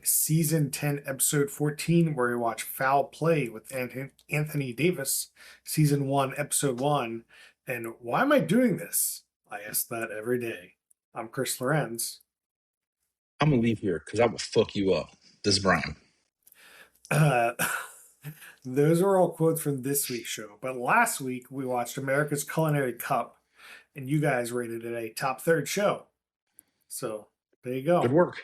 season 10, episode 14, where we watch Foul Play with Anthony Davis, season 1, episode 1. And why am I doing this? I ask that every day. I'm Chris Lorenz. I'm gonna leave here because I will fuck you up. This is Brian. Uh, those are all quotes from this week's show. But last week, we watched America's Culinary Cup, and you guys rated it a top third show. So there you go. Good work.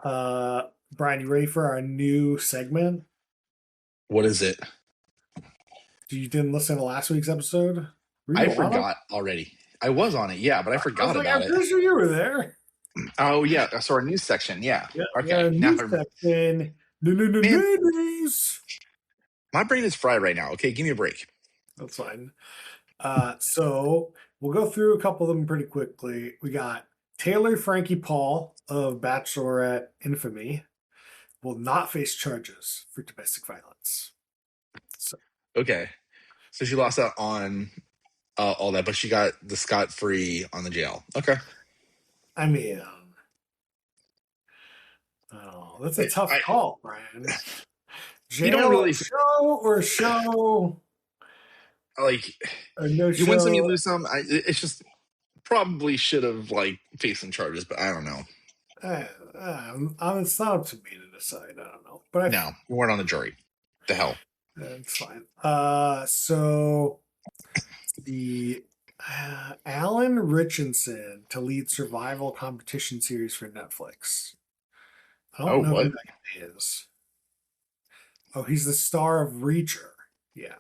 Brian, you ready for our new segment? What is it? You didn't listen to last week's episode? I forgot already. I was on it, yeah, but I forgot about I'm pretty sure you were there. Oh, yeah. So our news section, yeah. Okay. News section. News. My brain is fried right now. Okay, give me a break. That's fine. So we'll go through a couple of them pretty quickly. We got Taylor Frankie Paul of Bachelorette infamy will not face charges for domestic violence. Okay. So she lost out on all that, but she got the scot-free on the jail. Okay. I mean, that's a tough call, Brian. Jail, you don't really show. Like, no you win some, you lose some. It's just probably should have faced some charges, but I don't know. It's not up to me to decide. I don't know. But no, we weren't on the jury. The hell. That's fine. So the Alan Richardson to lead survival competition series for Netflix. I don't know who that guy is. Oh, he's the star of Reacher. Yeah.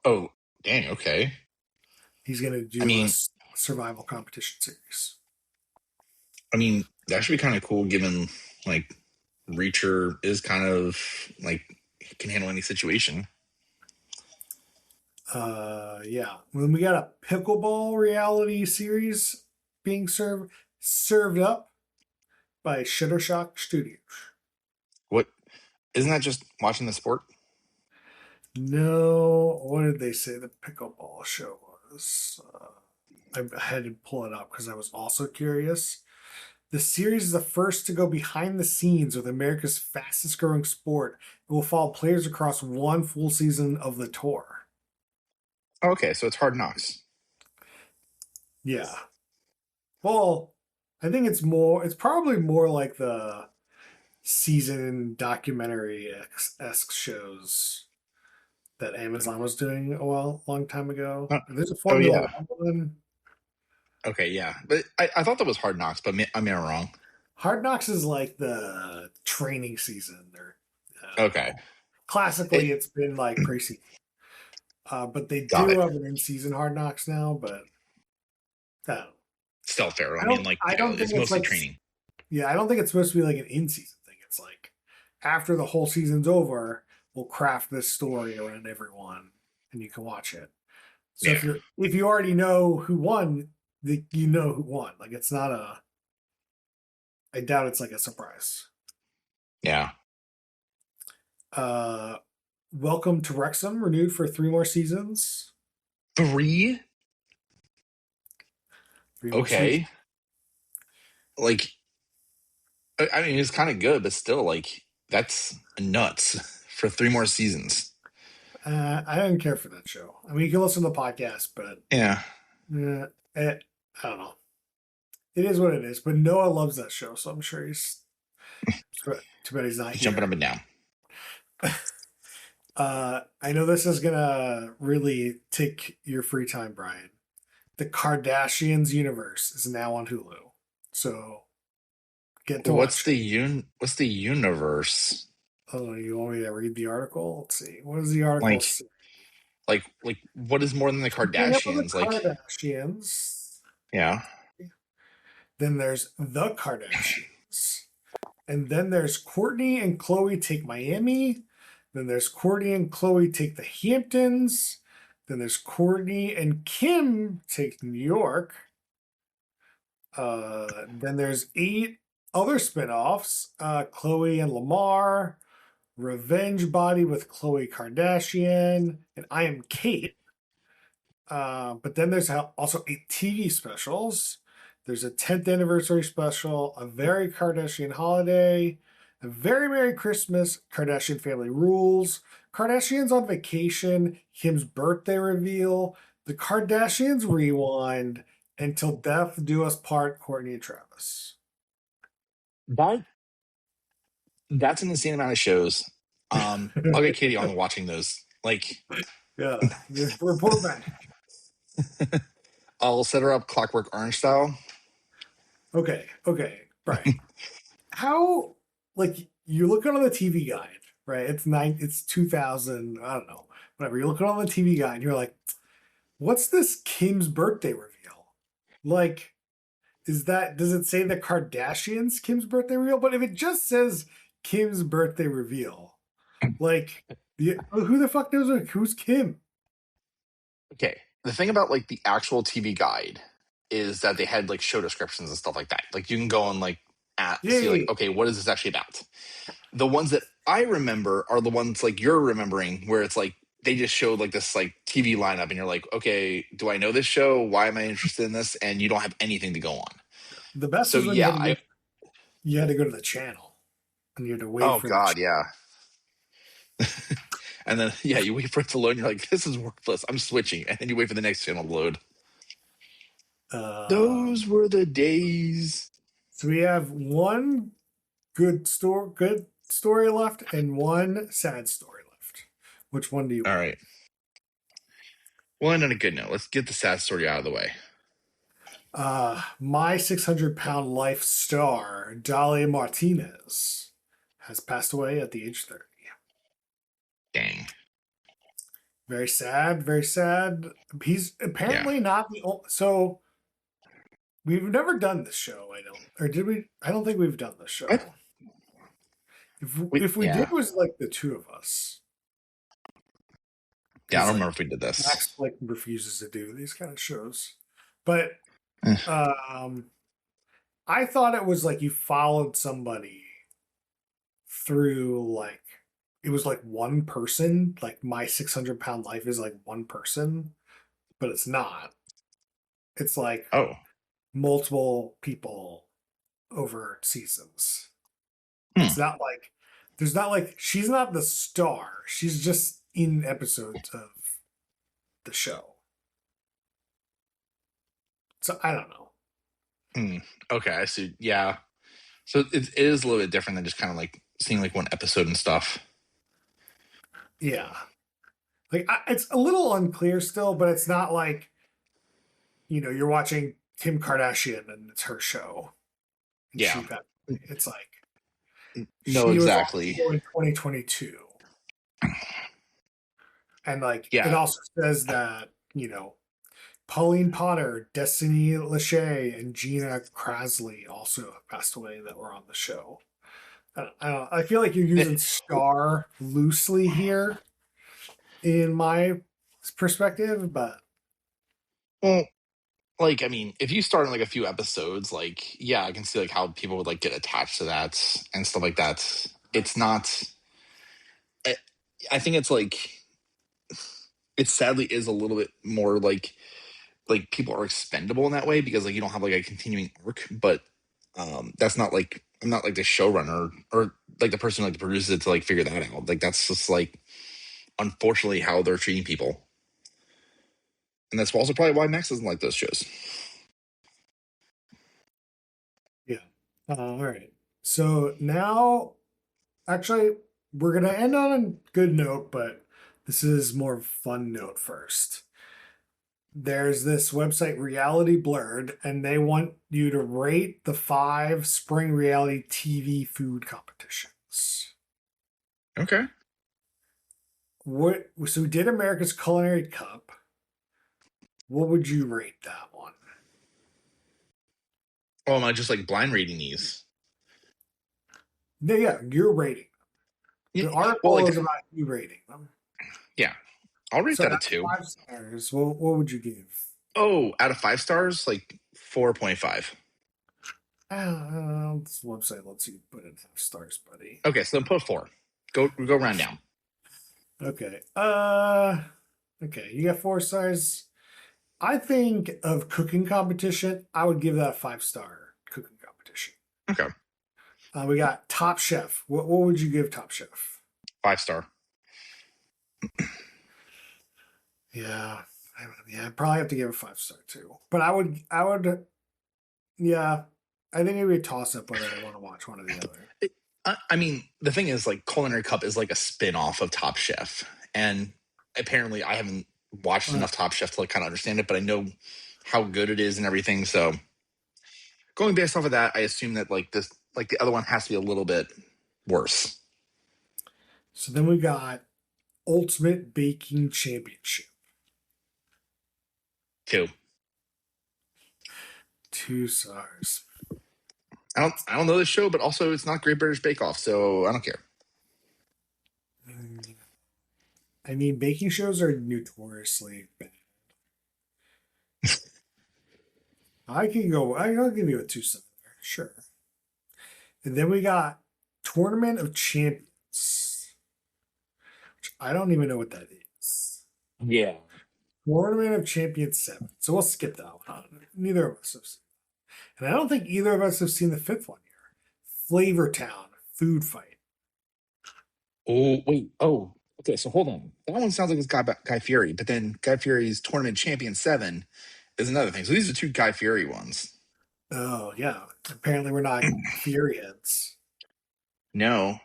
Oh, dang. Okay. He's gonna do a survival competition series. I mean, that should be kind of cool, given Reacher is kind of can handle any situation. Yeah. When we got a pickleball reality series being served up by Shuttershock Studios. What? Isn't that just watching the sport? No. What did they say the pickleball show was? I had to pull it up because I was also curious. The series is the first to go behind the scenes with America's fastest growing sport. It will follow players across one full season of the tour. Okay, so it's Hard Knocks. Yeah. Well, I think it's probably more like the season documentary-esque shows that Amazon was doing a long time ago. There's a Formula one. Okay, yeah. But I thought that was Hard Knocks, but I'm wrong. Hard Knocks is like the training season. Okay. Classically, it's been crazy. But they do have an in-season Hard Knocks now, but still fair. I don't think it's mostly training. Yeah, I don't think it's supposed to be like an in-season thing. It's like after the whole season's over, we'll craft this story around everyone, and you can watch it. So if you already know who won, you know who won. It's not I doubt it's like a surprise. Yeah. Welcome to Wrexham, renewed for 3 more seasons. 3? Okay. Seasons. I mean, it's kind of good, but still, that's nuts for 3 more seasons. I didn't care for that show. I mean, you can listen to the podcast, but yeah, I don't know. It is what it is. But Noah loves that show, so I'm sure he's too bad he's not jumping up and down. I know this is gonna really take your free time, Brian. The Kardashians universe is now on Hulu, so get to What's the universe? Oh, you want me to read the article? Let's see. What does the article say? What is more than the Kardashians? Kardashians. Yeah. Then there's the Kardashians, and then there's Kourtney and Khloe take Miami. Then there's Kourtney and Khloe take the Hamptons. Then there's Kourtney and Kim take New York. Then there's 8 other spinoffs. Khloe and Lamar, Revenge Body with Khloe Kardashian, and I Am Kate. But then there's also 8 TV specials. There's a 10th anniversary special, a very Kardashian holiday, a very Merry Christmas, Kardashian family rules, Kardashians on vacation, Kim's birthday reveal, the Kardashians rewind, until death do us part, Courtney and Travis. That that's an insane amount of shows. I'll get Katie on watching those. Like, Yeah, report back. I'll set her up Clockwork Orange style. Okay, Brian. How, like, you're looking on the TV guide, right? It's 2000, I don't know, whatever. You're looking on the TV guide, and you're like, what's this Kim's birthday reveal? Like, does it say the Kardashians Kim's birthday reveal? But if it just says Kim's birthday reveal, like, who the fuck knows who's Kim? Okay. The thing about like the actual TV guide is that they had like show descriptions and stuff like that. Like you can go and like Yeah, see yeah, like, yeah. okay, what is this actually about? The ones that I remember are the ones like you're remembering where it's like they just showed like this like TV lineup and you're like, okay, do I know this show? Why am I interested in this? And you don't have anything to go on. The best So was when yeah, I you had to go to the channel and you had to wait oh for the god, yeah. And then yeah, you wait for it to load and you're like, this is worthless. I'm switching. And then you wait for the next channel to load. uh Those were the days. so we have one good story left and one sad story left. Which one do you All want? right. Well, and on a good note, let's get the sad story out of the way. My 600-pound life star, Dahlia Martinez, has passed away at the age 30. Dang. Very sad, very sad. He's Yeah. apparently not the only. So we've never done this show, I don't. Or did we? I don't think we've done this What? show. If we did, Yeah. it was like the two of us. Yeah, I Because don't like remember if we did this. Max like refuses to do these kind of shows. But Eh. um I thought it was like you followed somebody through like it was like one person. Like my 600-pound life is like one person, but it's not. It's like Oh. multiple people over seasons. Hmm. It's not like there's not like she's not the star. She's just in episodes of the show. So I don't know. Hmm. Okay, I see. Yeah. So it is a little bit different than just kind of like seeing like one episode and stuff. Yeah. Like it's a little unclear still, but it's not like you're watching Kim Kardashian and it's her show, and Yeah. she passed. It's like No, she was on the exactly. show in 2022, and like it Yeah. also says that Pauline Potter, Destiny Lachey, and Gina Krasley also passed away that were on the show. I feel like you're using star loosely here in my perspective, but Well, like I mean, if you start in like a few episodes, like yeah, I can see like how people would like get attached to that and stuff like that. It's not. I, I think it's like it sadly is a little bit more like people are expendable in that way because like you don't have like a continuing arc, but that's not like I'm not like the showrunner or like the person like produces it to like figure that out. Like that's just like unfortunately how they're treating people. And that's also probably why Max doesn't like those shows. yeah. All right. So now, actually, we're gonna end on a good note, but this is more of a fun note first. There's this website, Reality Blurred, and they want you to rate the 5 spring reality TV food competitions. Okay. So we did America's Culinary Cup. What would you rate that one? Oh, am I just like blind reading these? No, yeah, you're rating. Yeah, The well, article like is about you rating them. yeah, I'll rate So that a out two. of 5 stars, what would you give? Oh, out of 5 stars, like 4.5. This website lets you put in half stars, buddy. Okay, so then put four. Go round down. Okay. Okay, you got 4 stars. I think of cooking competition, I would give that a 5-star cooking competition. Okay, We got Top Chef. What would you give Top Chef? 5 star. Yeah, yeah, I'd probably have to give it 5-star too. But I would, yeah, I think it'd be a toss up whether I want to watch one or the other. I mean, the thing is, like, Culinary Cup is like a spin off of Top Chef. And apparently, I haven't watched Uh, enough Top Chef to like kind of understand it, but I know how good it is and everything. So, going based off of that, I assume that like this, like the other one has to be a little bit worse so then we got Ultimate Baking Championship, too. 2 stars. I don't know this show, but also it's not Great British Bake Off, so I don't care. I mean, baking shows are notoriously bad. I'll give you a 2-star there, sure. And then we got Tournament of Champions, which I don't even know what that is. Yeah. Tournament of Champions 7. So we'll skip that one. Neither of us have seen. And I don't think either of us have seen the fifth one here. Flavor Town Food Fight. Oh wait. Oh, okay. So hold on. That one sounds like it's Guy Fieri, but then Guy Fieri's Tournament Champion 7 is another thing. So these are two Guy Fieri ones. Oh, yeah. Apparently we're not Fury heads. No,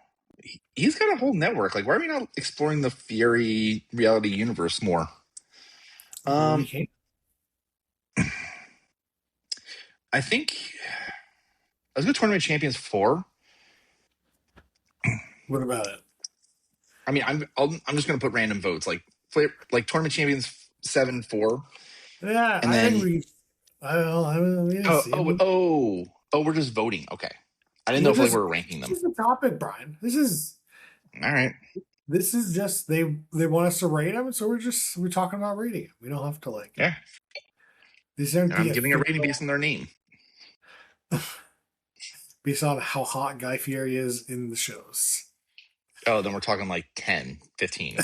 he's got a whole network. Like, why are we not exploring the Fieri reality universe more? Well, we Um, can't. I think let's go Tournament Champions 4. What about it? I mean, I'm just gonna put random votes like Tournament Champions 7 4, Yeah, and I think then we. I don't know. Yeah, see. I mean, we're just voting. Okay, I didn't know we're if like we just. were ranking This them. is the topic, Brian. This is. All right, This is just they want us to rate them, so we're talking about rating them. We don't have to like. yeah, These aren't and the I'm giving a rating based official on their name. based on how hot Guy Fieri is in the shows. Oh, then we're talking like 10, 15.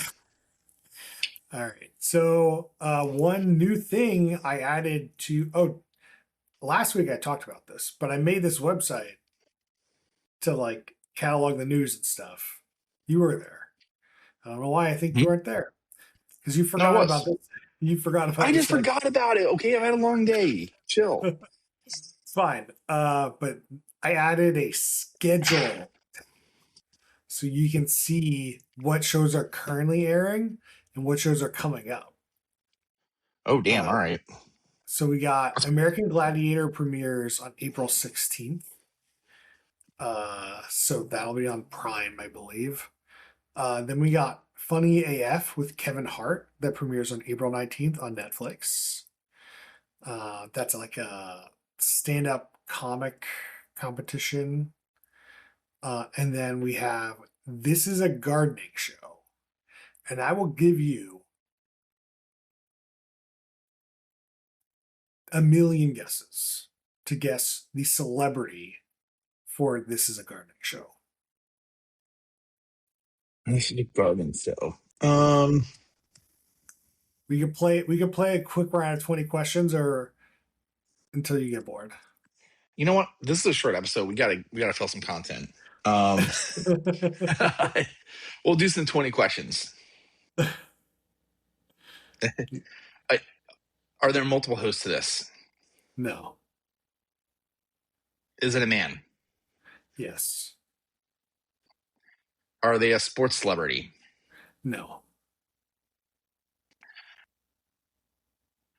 All right. So one new thing I added to last week I talked about this, but I made this website to like catalog the news and stuff. You were there. I don't know why I think Hmm? you weren't there because you No, I forgot about was. this. You forgot about I this just segment. forgot about it. Okay, I've had a long day. Chill. It's fine. But I added a schedule so you can see what shows are currently airing and what shows are coming up. Oh, damn. Uh, All right. so we got American Gladiator premieres on April 16th. So that'll be on Prime, I believe. Then we got Funny AF with Kevin Hart that premieres on April 19th on Netflix. That's like a stand-up comic competition. And then we have This is a Gardening Show. And I will give you a million guesses to guess the celebrity for This is a Gardening Show. This is a garden show. Um, We could play a quick round of 20 questions or until you get bored. you know what? This is a short episode. We gotta fill some content. Um, we'll do some 20 questions. I, are there multiple hosts to this? No. Is it a man? Yes. Are they a sports celebrity? No.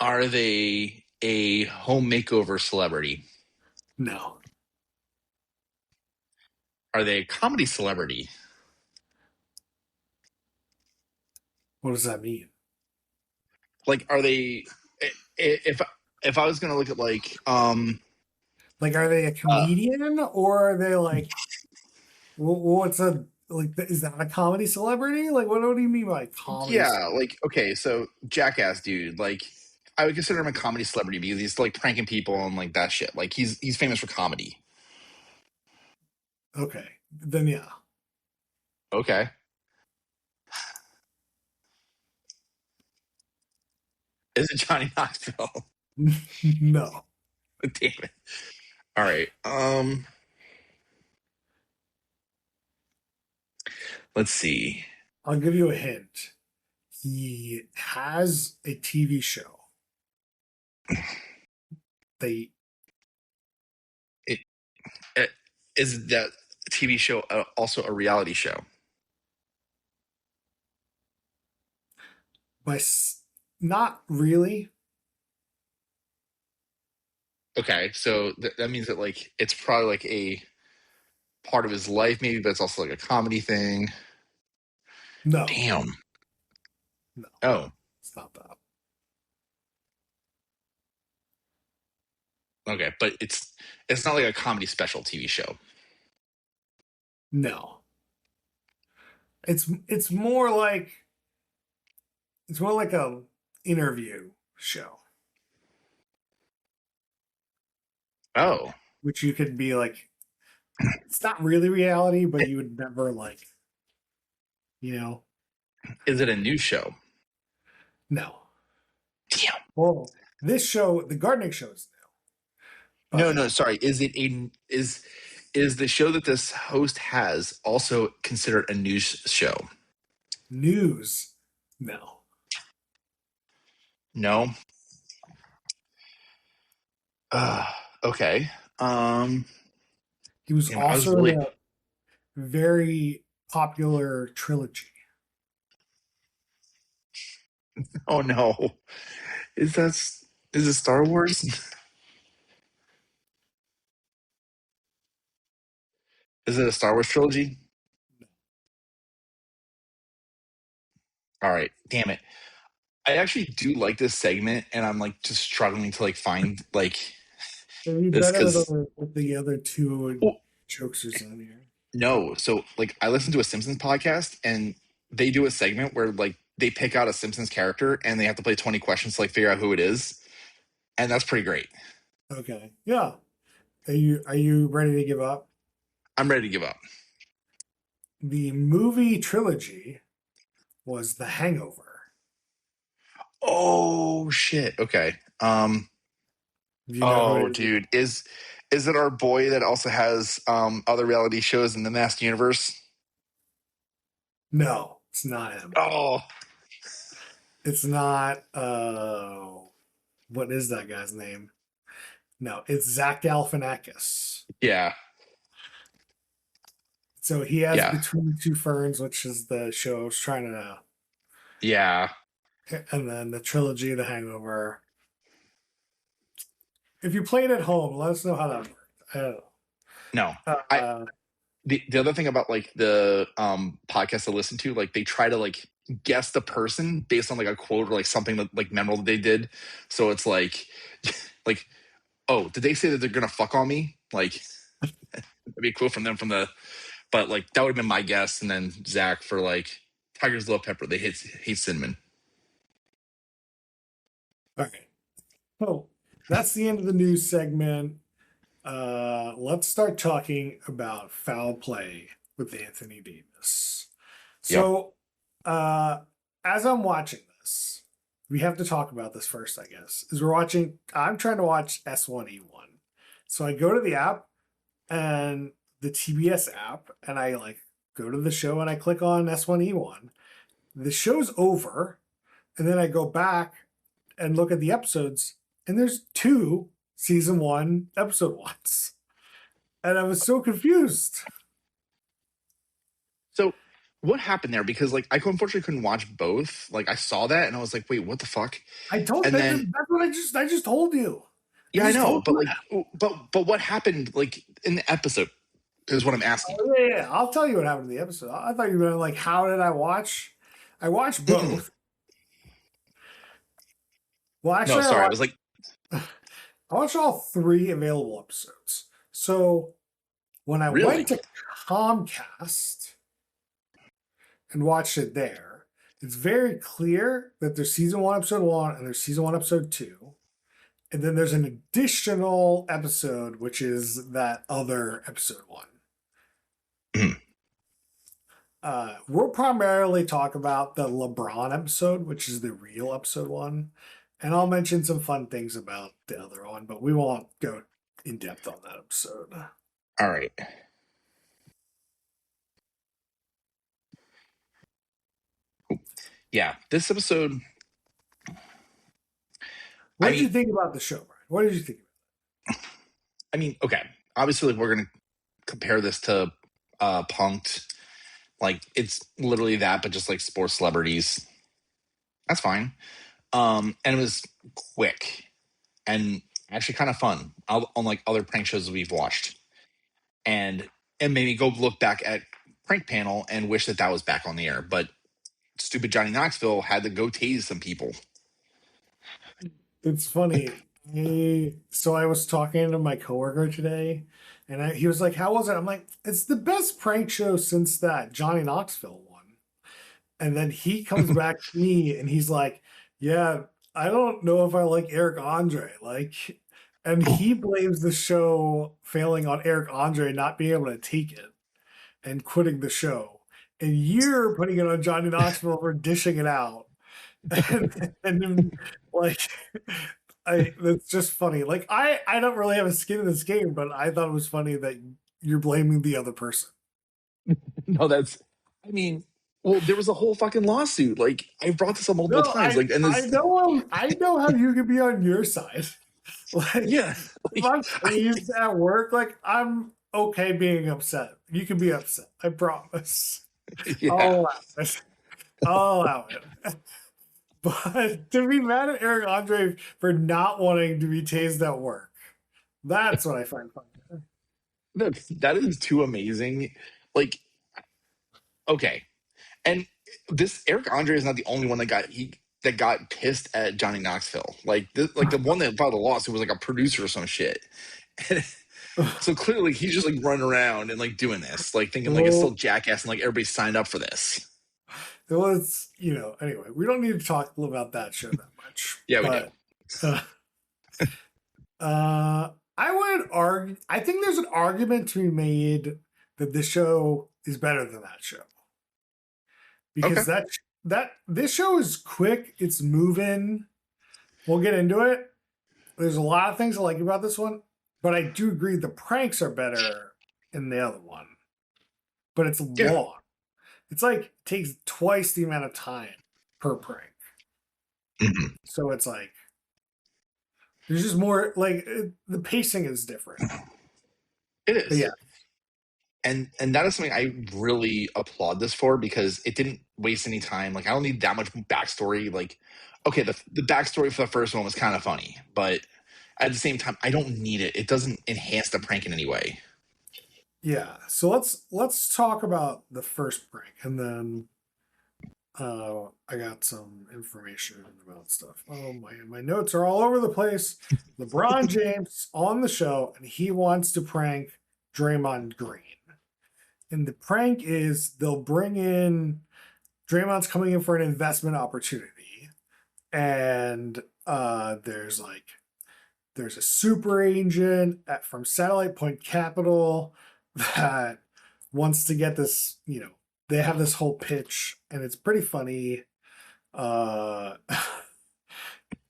Are they a home makeover celebrity? No. Are they a comedy celebrity? What does that mean? Like, are they? If I was gonna look at like Like, are they a uh comedian or are they like, what's a, like, is that a comedy celebrity? Like, what do you mean by comedy yeah, celebrity? like okay, so Jackass dude, like I would consider him a comedy celebrity because he's like pranking people and like that shit. Like he's famous for comedy. Okay. Then, yeah. Okay. Is it Johnny Knoxville? No. Damn it. All right. Let's see. I'll give you a hint. He has a TV show. They It, it is that TV show also a reality show? by not really. Okay, so that means that like it's probably like a part of his life, maybe, but it's also like a comedy thing. No, Damn. no, Oh, it's not that. okay, but it's not like a comedy special TV show. No, it's more like a interview show, Oh, which you could be like. It's not really reality, but you would never like. You know, is it a new show? no. Damn. Well, this show, the gardening show, is new, No, but no, sorry. Is the show that this host has also considered a news show? news, no. No. Uh, okay. Um, He was damn, I was also in really. a very popular trilogy. Oh no. Is that is it Star Wars? Is it a Star Wars trilogy? All right. Damn it. I actually do like this segment, and I'm like just struggling to like find like It'd be this better because with the other two well, jokesters on here. no. So like I listen to a Simpsons podcast, and they do a segment where like they pick out a Simpsons character, and they have to play 20 questions to like figure out who it is, and that's pretty great. Okay. Yeah. Are you ready to give up? I'm ready to give up. The movie trilogy was The Hangover. Oh shit. Okay. Do you know who Oh it is? dude, is it our boy that also has other reality shows in the Masked Universe? No, it's not him. Oh It's not what is that guy's name? No, it's Zach Galifianakis. yeah, So he has yeah, Between Two Ferns, which is the show I was trying yeah. to, and then the trilogy, The Hangover. If you play it at home, let us know how that worked. I don't No, know. I the other thing about like the podcast I listen to, like they try to like guess the person based on like a quote or like something that like memorable that they did. So it's like like, oh, did they say that they're gonna fuck on me? Like that'd be a quote from them from the but like that would have been my guess, and then Zach for like Tigers love pepper. They hate cinnamon. All right. So that's the end of the news segment. Let's start talking about foul play with Anthony Davis. Yep. So, uh, as I'm watching this, we have to talk about this first, I guess. I'm trying to watch S10E14. So I go to the app and the TBS app, and I like go to the show and I click on S10E14. The show's over, and then I go back and look at the episodes, and there's two season one episode ones. And I was so confused. So what happened there? Because like I unfortunately couldn't watch both. Like I saw that and I was like, wait, what the fuck? I told And that, then that's what I just told you. I yeah, I just know, told but you like that. but what happened like in the episode is what I'm asking. Oh, yeah. I'll tell you what happened in the episode. I thought you were like, how did I watch? I watched Mm-mm. both. Well, No, actually, sorry. I was like, I watched all three available episodes. So when I went really? to Comcast and watched it there, it's very clear that there's season one, episode one, and there's season one, episode two. And then there's an additional episode, which is that other episode one. Mm. We'll primarily talk about the LeBron episode, which is the real episode one. And I'll mention some fun things about the other one, but we won't go in depth on that episode. All right. Yeah, this episode. I What did mean, you think about the show, Brian? What did you think? I mean, okay. Obviously, like, we're gonna compare this to Punked. Like, it's literally that, but just like sports celebrities. That's fine. And it was quick and actually kind of fun, unlike other prank shows we've watched. And made me go look back at Prank Panel and wish that that was back on the air. But stupid Johnny Knoxville had to go tase some people. It's funny. So I was talking to my coworker today, and he was like, "How was it?" I'm like, "It's the best prank show since that Johnny Knoxville one." And then he comes back to me, and he's like, "Yeah, I don't know if I like Eric Andre." Like, and he blames the show failing on Eric Andre not being able to take it and quitting the show, and you're putting it on Johnny Knoxville for dishing it out. And then, like, I that's just funny. Like, I don't really have a skin in this game, but I thought it was funny that you're blaming the other person. No, that's, I mean, well, there was a whole fucking lawsuit. Like, I've brought this up multiple No, times. Like, and I this, know I know how you can be on your side. Like, yeah, if like, I'm tased at work, like, I'm okay being upset. You can be upset. I promise. yeah. I'll allow it. I'll allow it. But to be mad at Eric Andre for not wanting to be tased at work, that's what I find funny. That is too amazing. Like, okay, and this Eric Andre is not the only one that got pissed at Johnny Knoxville. Like the one that filed the lawsuit was like a producer or some shit. So clearly he's just like running around and like doing this, like thinking like it's still Well, jackass and like everybody signed up for this. it was, anyway, we don't need to talk about that show that much. Yeah, we do. But uh, I would argue, I think there's an argument to be made that this show is better than that show Okay. because that this show is quick, it's moving. We'll get into it. There's a lot of things I like about this one, but I do agree the pranks are better in the other one. But it's Yeah. long. It's like it takes twice the amount of time per prank. Mhm. So it's like there's just more like the pacing is different. It But is. yeah, And that is something I really applaud this for because it didn't waste any time. Like I don't need that much backstory. Like, okay, the backstory for the first one was kind of funny, but at the same time, I don't need it. It doesn't enhance the prank in any way. yeah. So let's talk about the first prank, and then I got some information about stuff. Oh my notes are all over the place. LeBron James on the show, and he wants to prank Draymond Green. And the prank is they'll bring in Draymond's coming in for an investment opportunity, and there's a super agent from Satellite Point Capital that wants to get this. They have this whole pitch, and it's pretty funny. Uh,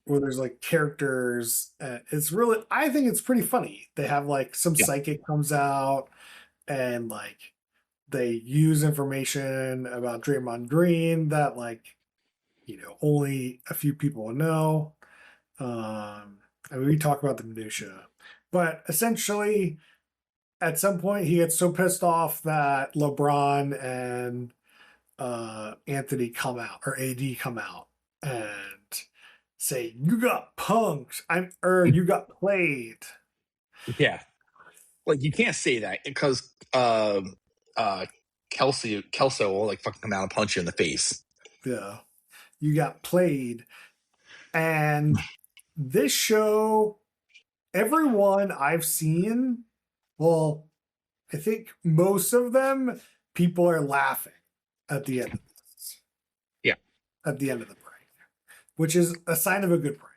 where there's like characters. It's really, I think it's pretty funny. They have like some Yeah. psychic comes out, and like they use information about Draymond Green that like only a few people know. I mean, we talk about the minutia, but essentially, at some point, he gets so pissed off that LeBron and Anthony come out or AD come out and say, "You got punked," or "You got played." Yeah. Like you can't say that because uh Kelso will like fucking come out and punch you in the face. Yeah, you got played. And this show, everyone I've seen, well, I think most of them, people are laughing at the end of this, Yeah. at the end of the prank, which is a sign of a good prank.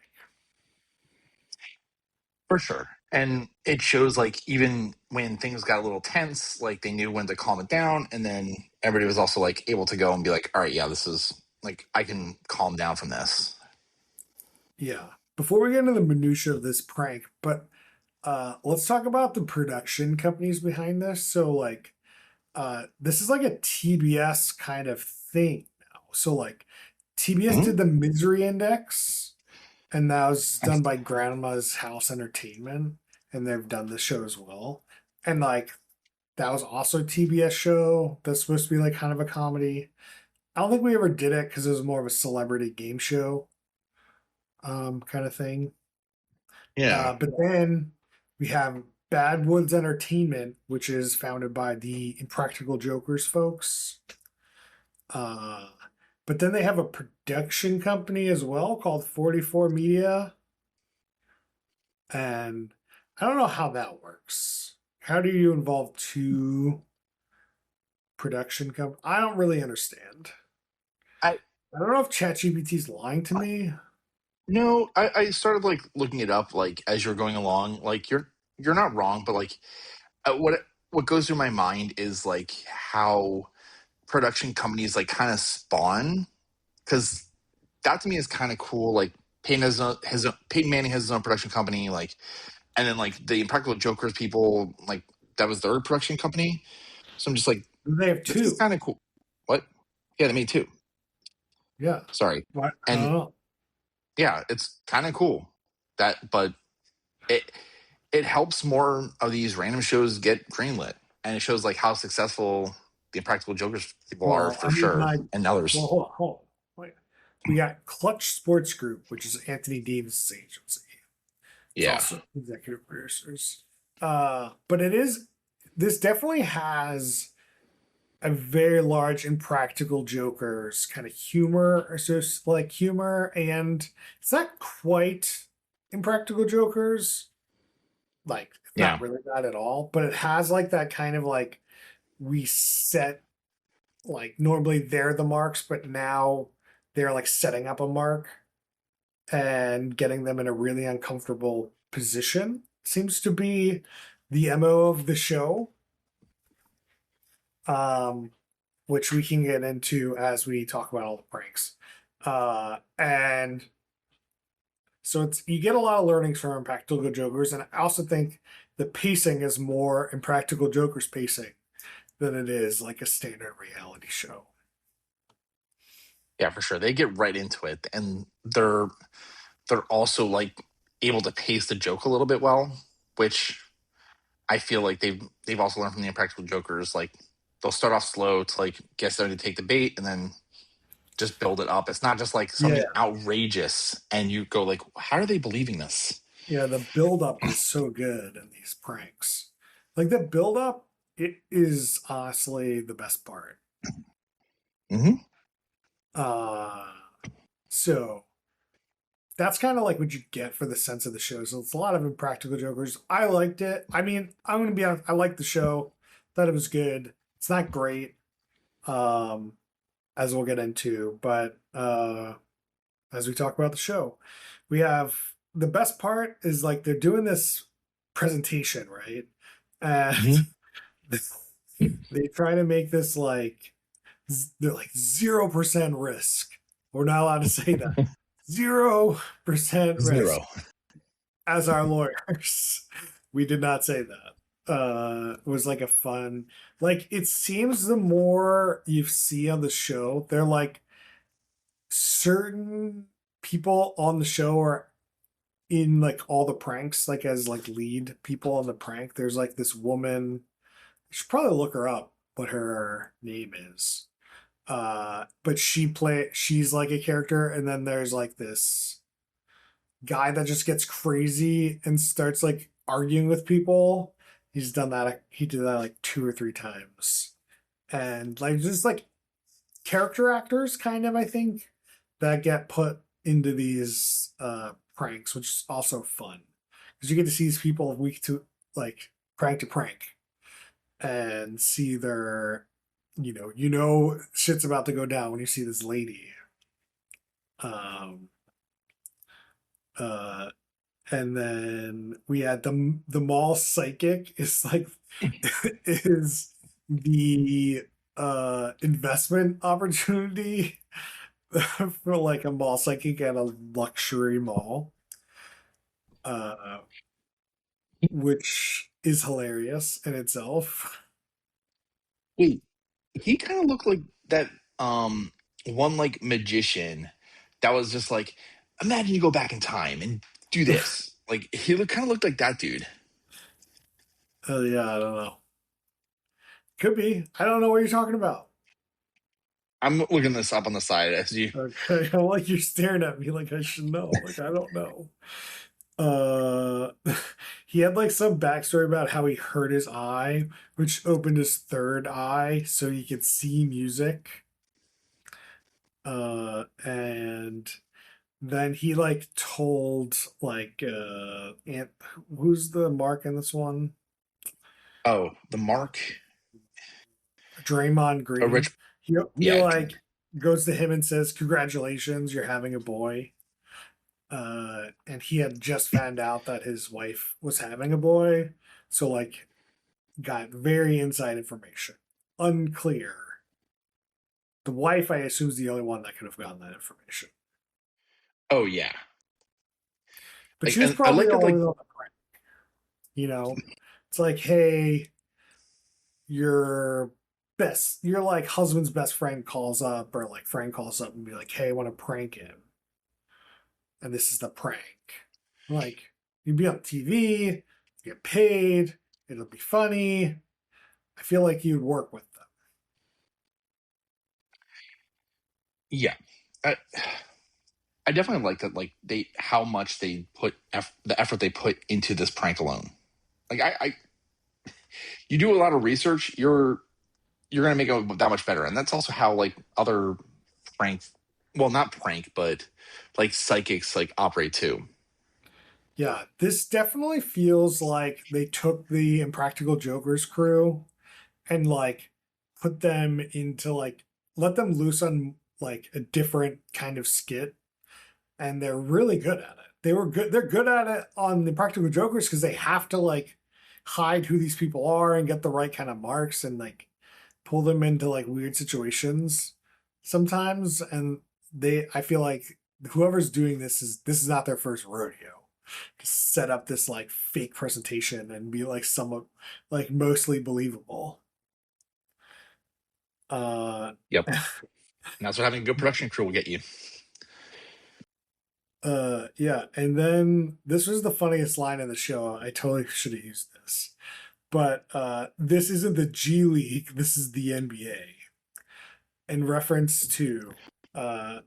For sure. And it shows like even when things got a little tense, like they knew when to calm it down. And then everybody was also like able to go and be like, all right, yeah, this is like I can calm down from this. Yeah. Before we get into the minutia of this prank, but let's talk about the production companies behind this. So like this is like a TBS kind of thing now. So like TBS Mhm. did the Misery Index, and that was done by Grandma's House Entertainment, and they've done the show as well. And like that was also a TBS show that's supposed to be like kind of a comedy. I don't think we ever did it because it was more of a celebrity game show kind of thing. Yeah. But then we have Bad Woods Entertainment, which is founded by the Impractical Jokers folks. Uh, but then they have a production company as well called 44 Media. And I don't know how that works. How do you involve two production companies? I don't really understand. I I don't know if ChatGPT is lying to me. no, I started like looking it up like as you're going along. Like you're not wrong, but like what goes through my mind is like how production companies like kind of spawn, because that to me is kind of cool. Like Peyton Manning has his own production company, like, and then like the Impractical Jokers people, like that was their production company. So I'm just like, They have this is two. kind of cool. What? Yeah, they made two. Yeah. Sorry, What? I don't and know. yeah, it's kind of cool that, but it it helps more of these random shows get greenlit, and it shows like how successful the Impractical Jokers people are Well, for I mean, sure, my and well, others. hold on. Wait. We got Clutch Sports Group, which is Anthony Davis' agency. It's Yeah, also executive producers. But it is this definitely has a very large Impractical Jokers kind of humor, or so like humor, and it's not quite Impractical Jokers. Like it's not yeah, really that at all, but it has like that kind of like we set like normally they're the marks, but now they're like setting up a mark and getting them in a really uncomfortable position seems to be the MO of the show. Um, which we can get into as we talk about all the pranks. And so it's you get a lot of learnings from Impractical Jokers, and I also think the pacing is more Impractical Jokers pacing than it is like a standard reality show. yeah, for sure. They get right into it, and they're also like able to pace the joke a little bit well, which I feel like they've also learned from the Impractical Jokers. Like they'll start off slow to like get somebody to take the bait, and then just build it up. It's not just like something Yeah, outrageous, and you go like, how are they believing this? yeah, the build up is so good in these pranks. Like the build up, it is honestly the best part. Hmm. Uh so that's kind of like what you get for the sense of the show. So it's a lot of Impractical Jokers. I liked it. I mean, I'm gonna be honest, I liked the show. Thought it was good. It's not great, um, as we'll get into, but as we talk about the show, we have the best part is like they're doing this presentation, right? And Hmm. they try to make this like they're like 0% risk. We're not allowed to say that. 0% risk Zero. as our lawyers. We did not say that. It was like a fun, like it seems the more you see on the show, they're like certain people on the show are in like all the pranks, like as like lead people on the prank. There's like this woman. You should probably look her up, what her name is. But she's like a character, and then there's like this guy that just gets crazy and starts like arguing with people. He's done that. He did that like two or three times, and like just like character actors, kind of. I think that get put into these pranks, which is also fun because you get to see these people week to like prank to prank and see their, shit's about to go down when you see this lady. Um, uh, and then we had the mall psychic is like is the investment opportunity for like a mall psychic at a luxury mall, uh, which is hilarious in itself. Wait, he kind of looked like that one like magician that was just like, imagine you go back in time and do this. Like he kind of looked like that dude. Yeah, I don't know. Could be. I don't know what you're talking about. I'm looking this up on the side as you. Okay, I'm like you're staring at me like I should know. Like I don't know. Uh, he had like some backstory about how he hurt his eye, which opened his third eye so he could see music. And then he like told like Aunt, who's the Mark in this one? Oh, the Mark, Draymond a Green. rich. He Yeah, like goes to him and says, "Congratulations, you're having a boy." And he had just found out that his wife was having a boy, so like got very inside information. Unclear. The wife, I assume, is the only one that could have gotten that information, oh yeah. but Like, she was and I probably like that. all Like, in on the prank. You know, it's like, hey, your your like husband's best friend calls up, or like friend calls up and be like, hey, I want to prank him, and this is the prank. Like, you'd be on TV, get paid, it'll be funny. I feel like you'd work with them. yeah, I definitely like that. Like they, how much they put the effort they put into this prank alone. Like you do a lot of research, you're gonna make it that much better. And that's also how like other prank, well, not prank, but like psychics like operate too. Yeah, this definitely feels like they took the Impractical Jokers crew and like put them into like let them loose on like a different kind of skit, and they're really good at it. They were good. They're good at it on the Practical Jokers because they have to like hide who these people are and get the right kind of marks and like pull them into like weird situations sometimes. And I feel like whoever's doing this is not their first rodeo to set up this like fake presentation and be like somewhat like mostly believable. Uh, Yep. And that's what having a good production crew will get you. yeah, and then this was the funniest line in the show. I totally should have used this. But this isn't the G League, this is the NBA. In reference to uh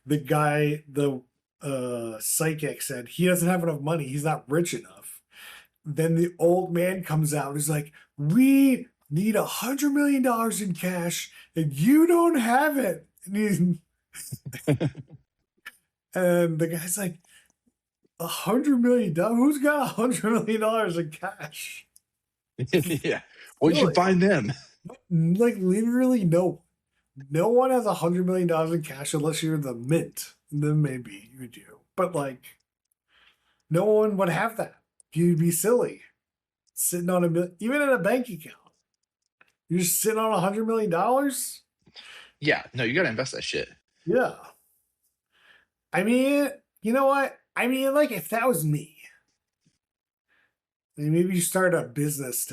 the guy, the psychic said he doesn't have enough money, he's not rich enough. Then the old man comes out and is like, we need $100 million in cash and you don't have it. And the guy's like, $100 million? Who's got $100 million in cash? Yeah. Well, you should Really? find them. Like literally no. No one has $100 million in cash unless you're the mint. Then maybe you do. But like no one would have that. You'd be silly. Sitting on even in a bank account. You're just sitting on $100 million? Yeah. No, you got to invest that shit. Yeah. I mean, you know what? I mean, like if that was me, maybe you start a business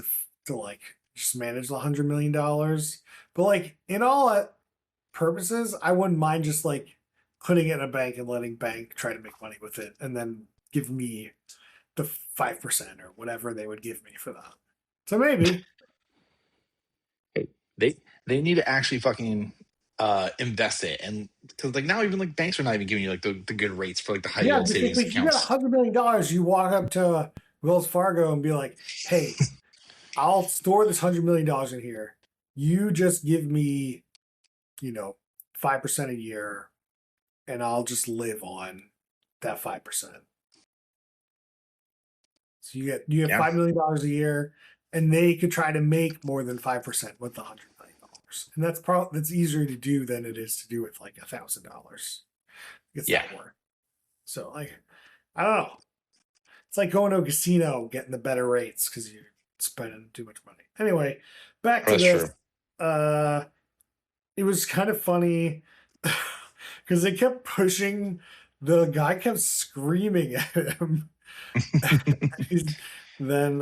to like just manage the $100 million. But like in all purposes, I wouldn't mind just like putting it in a bank and letting bank try to make money with it, and then give me the 5% or whatever they would give me for that. So maybe, They they need to actually fucking invest it. And because like now even like banks are not even giving you like the good rates for like the high yeah, yield because savings if you got accounts. $100 million, you walk up to Wells Fargo and be like, "Hey, I'll store this $100 million in here. You just give me, 5% a year, and I'll just live on that 5%." So you get Yeah. $5 million a year, and they could try to make more than 5% with the $100 million, and that's easier to do than it is to do with like $1,000. It's Yeah. that work. So like, I don't know. It's like going to a casino, getting the better rates because you're spending too much money. Anyway, back Oh, to that's this. true. Uh, it was kind of funny. because they kept pushing. The guy kept screaming at him. He's, then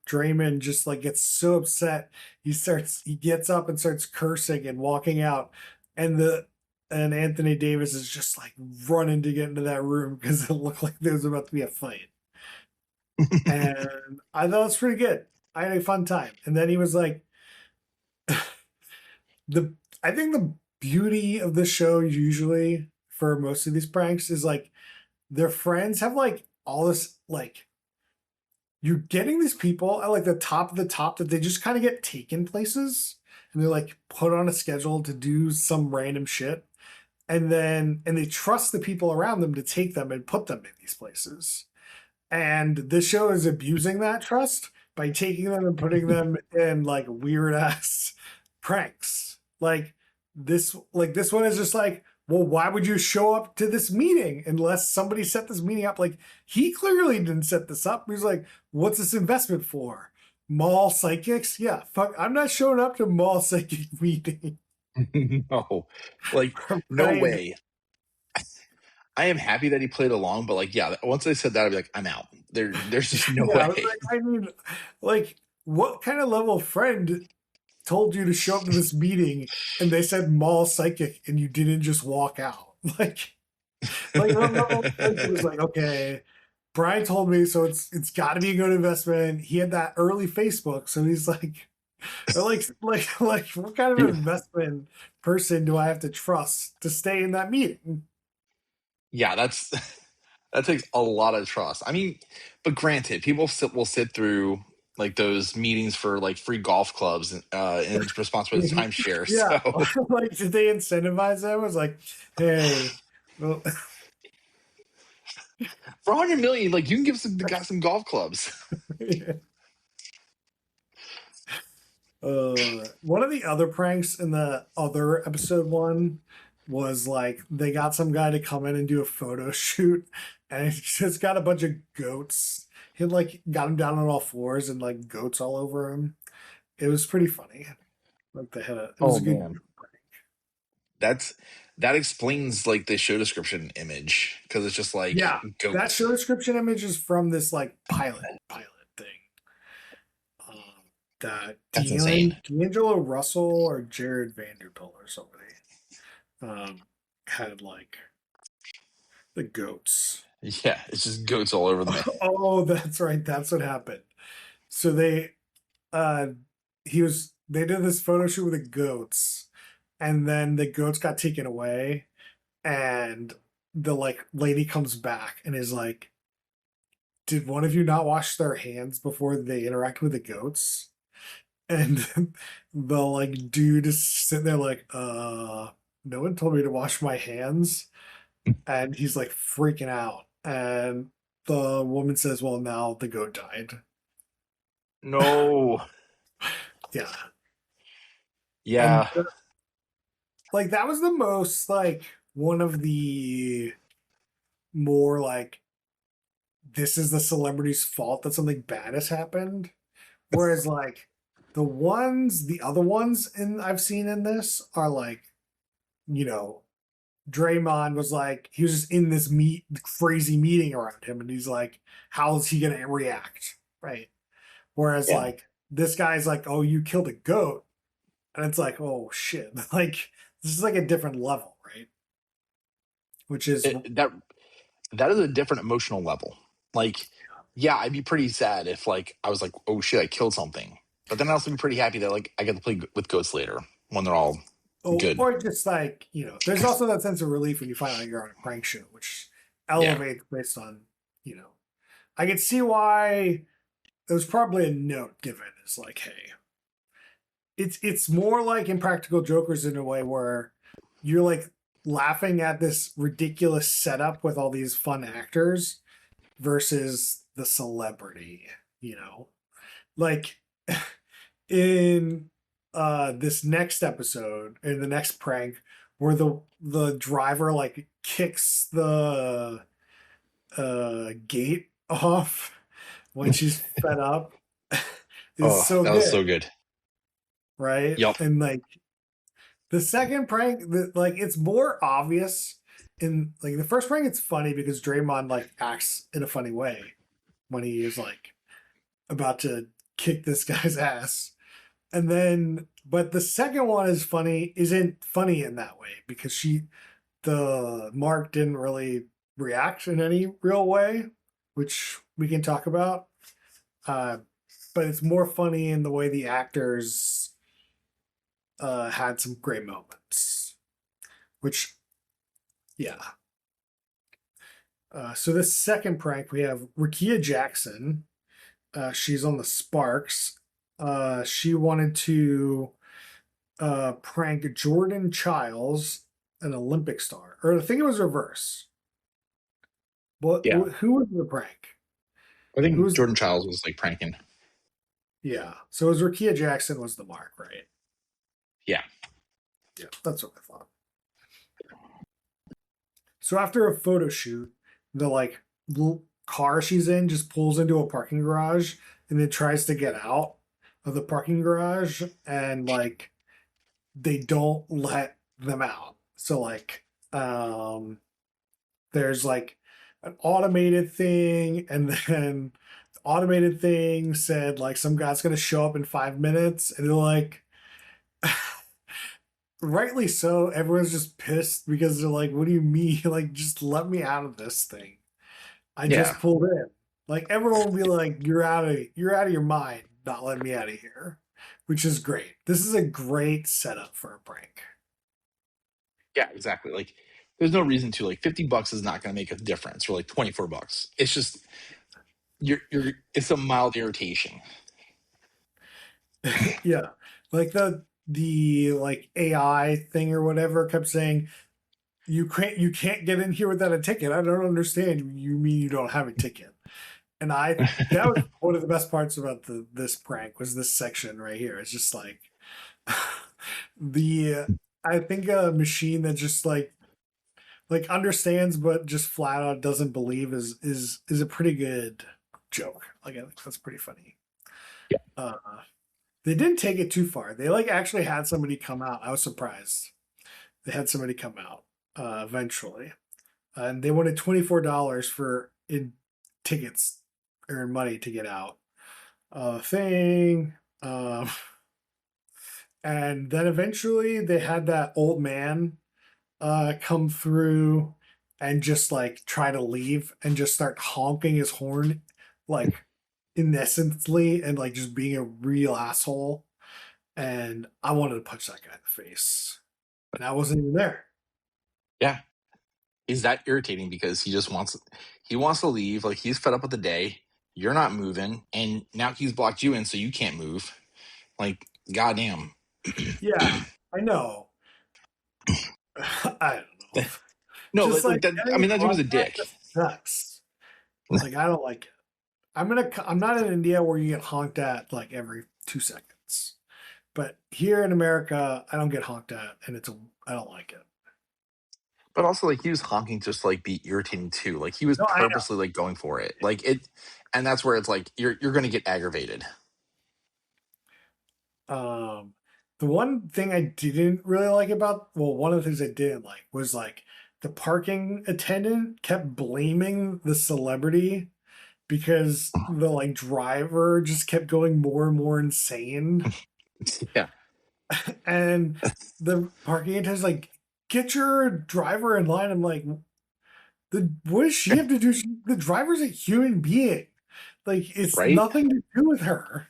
Draymond just like gets so upset. He gets up and starts cursing and walking out, and Anthony Davis is just like running to get into that room because it looked like there was about to be a fight. And I thought it was pretty good. I had a fun time. And then he was like, the I think the beauty of the show usually for most of these pranks is like their friends have like all this like you're getting these people at like the top of the top that they just kind of get taken places and they're like put on a schedule to do some random shit and they trust the people around them to take them and put them in these places. And this show is abusing that trust by taking them and putting them in like weird ass pranks. Like this one is just like, well, why would you show up to this meeting unless somebody set this meeting up? Like he clearly didn't set this up. He's like, what's this investment for? Mall psychics? Yeah, fuck. I'm not showing up to mall psychic meeting. No, like no Right? way. I am happy that he played along, but like, yeah, once I said that, I'd be like, I'm out. There's just no Yeah, way. I mean, like, what kind of level of friend told you to show up to this meeting and they said mall psychic and you didn't just walk out? Like what level of friendship was like, okay, Brian told me, so it's got to be a good investment. He had that early Facebook, so he's like, or like, what kind of investment person do I have to trust to stay in that meeting? Yeah, that takes a lot of trust. I mean, but granted, will sit through like those meetings for like free golf clubs in response to the timeshare. Yeah, So like did they incentivize them? It was like, hey, well, for 100 million, like you can give the guy some golf clubs. one of the other pranks in the other episode one was like they got some guy to come in and do a photo shoot, and he just got a bunch of goats. He like got him down on all fours and like goats all over him. It was pretty funny. Like it was Oh a good man, that's that explains like the show description image because it's just like yeah. That goats. show description image is from this like pilot thing. Um, that That's insane. D'Angelo Russell or Jared Vanderbilt or somebody had like the goats. Yeah, it's just goats all over the man. Oh, that's right. That's what happened. So uh they did this photo shoot with the goats, and then the goats got taken away, and the like lady comes back and is like, did one of you not wash their hands before they interact with the goats? And the like dude is sitting there like, no one told me to wash my hands. And he's like freaking out. And the woman says, well, now the goat died. No. Yeah. And Yeah. like that was the most like one of the more like this is the celebrity's fault that something bad has happened. Whereas like the other ones in I've seen in this are like, you know, Draymond was like, he was just in this crazy meeting around him, and he's like, how's he gonna react? Right. Whereas Yeah. like this guy's like, oh, you killed a goat. And it's like, oh shit. Like this is like a different level, right? Which is That is a different emotional level. Like, yeah, I'd be pretty sad if like I was like, oh shit, I killed something. But then I'd also be pretty happy that like I get to play with goats later when they're all oh, good. or just like, there's also that sense of relief when you find out you're on a prank show, which Yeah. elevates based on, I could see why there was probably a note given. It's like, hey, it's more like Impractical Jokers in a way where you're like laughing at this ridiculous setup with all these fun actors versus the celebrity, like in this next episode in the next prank where the driver like kicks the gate off when she's fed up is Oh, so that was so good, good. right? Yep. And like The second prank, like it's more obvious in like the first prank. It's funny because Draymond like acts in a funny way when he is like about to kick this guy's ass, and then but the second one is funny isn't funny in that way because the Mark didn't really react in any real way, which we can talk about. Uh, but it's more funny in the way the actors had some great moments, which, yeah. So this second prank, we have Rakia Jackson. She's on the Sparks. She wanted to prank Jordan Childs, an Olympic star, or I think it was reverse. What? Yeah. Who was the prank? I Who think was? Jordan Childs was like pranking. Yeah. So it was Rakia Jackson was the mark, right? Yeah. Yeah, that's what I thought. So after a photo shoot, the like car she's in just pulls into a parking garage and then tries to get out of the parking garage, and like they don't let them out. So like there's like an automated thing, and then the automated thing said like some guy's gonna show up in 5 minutes, and they're like rightly so, everyone's just pissed because they're like, what do you mean? Like, just let me out of this thing. I Yeah. just pulled in. Like everyone will be like, you're out of your mind, not letting me out of here. Which is great. This is a great setup for a prank. Yeah, exactly. Like there's no reason to like $50 is not going to make a difference or like $24. It's just you're it's a mild irritation. Yeah. Like the like AI thing or whatever kept saying, you can't get in here without a ticket. I don't understand. You mean you don't have a ticket? And that was one of the best parts about this prank was this section right here. It's just like the I think a machine that just like understands but just flat out doesn't believe is a pretty good joke. Like I think that's pretty funny. Yeah. They didn't take it too far. They like actually had somebody come out. I was surprised. They had somebody come out eventually, and they wanted $24 for in tickets or money to get out. Thing. And then eventually they had that old man come through and just like try to leave and just start honking his horn like innocently and like just being a real asshole. And I wanted to punch that guy in the face. And I wasn't even there. Yeah. He's that irritating because he wants to leave, like he's fed up with the day. You're not moving and now he's blocked you in so you can't move. Like goddamn. Yeah, I know. I don't know. No, Just like like that I getting mean that dude was honked a at dick. just sucks. Like I don't like it. I'm not in India where you get honked at like every 2 seconds. But here in America, I don't get honked at, and I don't like it. But also like he was honking just to, like be irritating too. Like he was No, I purposely like going for it. Like it and that's where it's like you're gonna get aggravated. know. The one thing I didn't really like about, well, one of the things I didn't like was like the parking attendant kept blaming the celebrity because the like driver just kept going more and more insane. Yeah. And the parking attendant's like, get your driver in line. I'm like, what does she have to do? The driver's a human being. Like it's Right? nothing to do with her.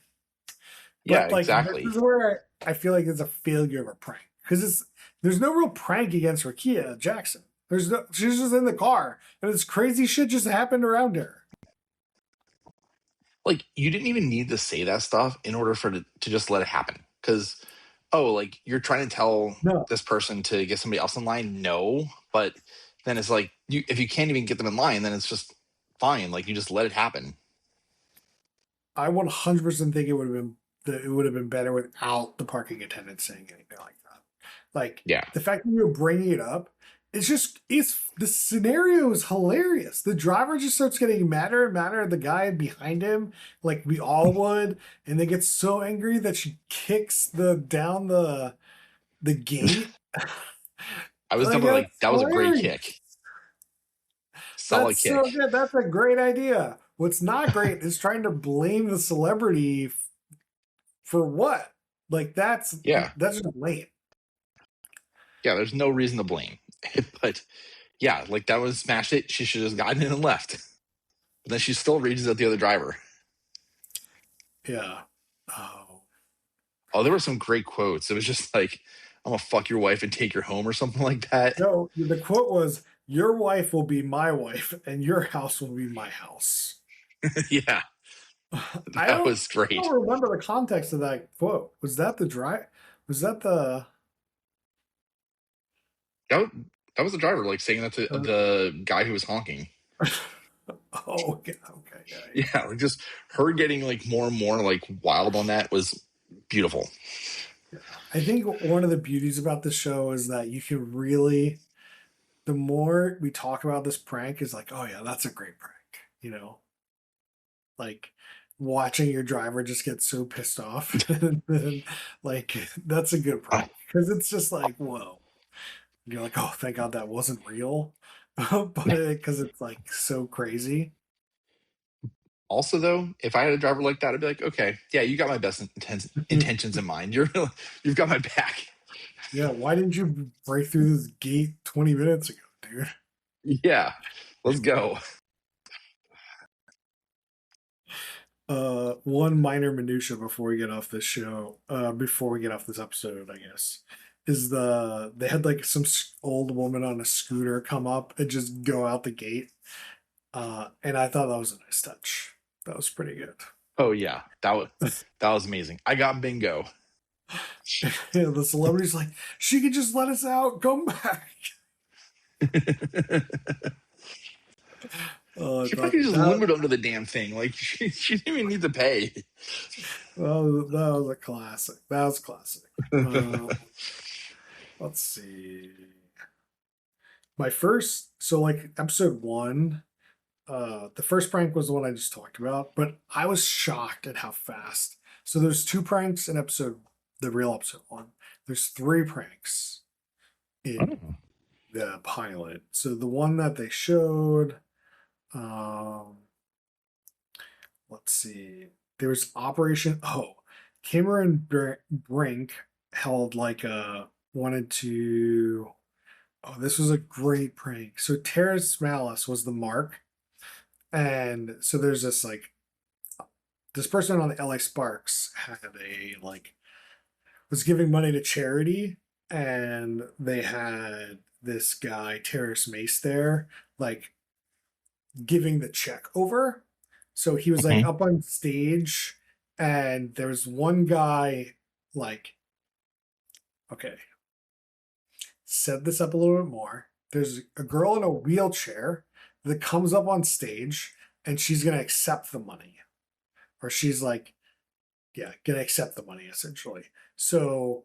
Yeah, But like this exactly. is where I feel like it's a failure of a prank because there's no real prank against Rakia Jackson. She's just in the car and this crazy shit just happened around her. Like you didn't even need to say that stuff in order for it to just let it happen. Because oh, like you're trying to tell No, this person to get somebody else in line. No, but then it's like if you can't even get them in line, then it's just fine. Like you just let it happen. I 100% think it would have been better without the parking attendant saying anything like that. Like Yeah. the fact that you're bringing it up, it's the scenario is hilarious. The driver just starts getting madder and madder at the guy behind him, like we all would, and they get so angry that she kicks the down the gate. I was Like definitely like, that's that was a great kick. hilarious. Solid That's so kick. good. That's a great idea. What's not great is trying to blame the celebrity for what? Like Yeah. that's just lame. Yeah, there's no reason to blame. But yeah, like that was smash it. She should have just gotten in and left. But then she still reaches at the other driver. Yeah. Oh Oh, there were some great quotes. It was just like, I'm gonna fuck your wife and take her home or something like that. no, the quote was, "Your wife will be my wife, and your house will be my house." Yeah, I that don't, was I don't great. remember the context of that quote. Was that the dry? Was that the? That, that was the driver like saying that to Uh, the guy who was honking. oh, okay, okay, yeah, Yeah, like just her getting like more and more like wild on that was beautiful. yeah. I think one of the beauties about this show is that you can really, the more we talk about this prank, is like, oh yeah, that's a great prank. You know, like watching your driver just get so pissed off, and then like that's a good Uh, prank because it's just like, whoa. You're like, oh, thank God that wasn't real, but because it's like so crazy. Also, though, if I had a driver like that, I'd be like, okay, yeah, you got my best intentions in mind. You've got my back. Yeah, why didn't you break through this gate 20 minutes ago, dude? Yeah, let's go. One minor minutia before we get off this show, before we get off this episode, I guess, is they had like some old woman on a scooter come up and just go out the gate. And I thought that was a nice touch. That was pretty good. Oh yeah, that was amazing. I got bingo. Yeah, the celebrity's like, she could just let us out, come back. Oh, I She thought fucking just that limbered under the damn thing. Like she didn't even need to pay. that was a classic. That was classic. Let's see. My first, so like episode one, the first prank was the one I just talked about, but I was shocked at how fast. So there's two pranks in the real episode one. There's three pranks in Oh. the pilot. So the one that they showed, um, let's see, there was Operation. Oh, Cameron Brink held like a wanted to. Oh, this was a great prank. So Terrace Malice was the mark, and so there's this person on the LA Sparks had a like was giving money to charity, and they had this guy Terrace Mace there, like giving the check over. So he was like Mhm. up on stage, and there was one guy like, okay, set this up a little bit more. There's a girl in a wheelchair that comes up on stage, and she's gonna accept the money, or she's like, yeah, gonna accept the money essentially. So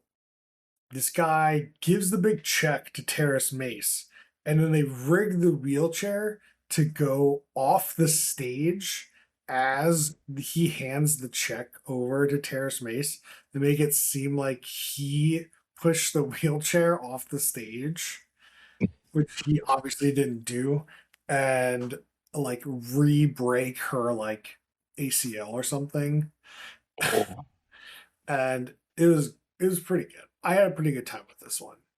this guy gives the big check to Terrace Mace, and then they rig the wheelchair to go off the stage as he hands the check over to Terrace Mace to make it seem like he pushed the wheelchair off the stage, which he obviously didn't do, and like re-break her like ACL or something. Oh, And it was pretty good. I had a pretty good time with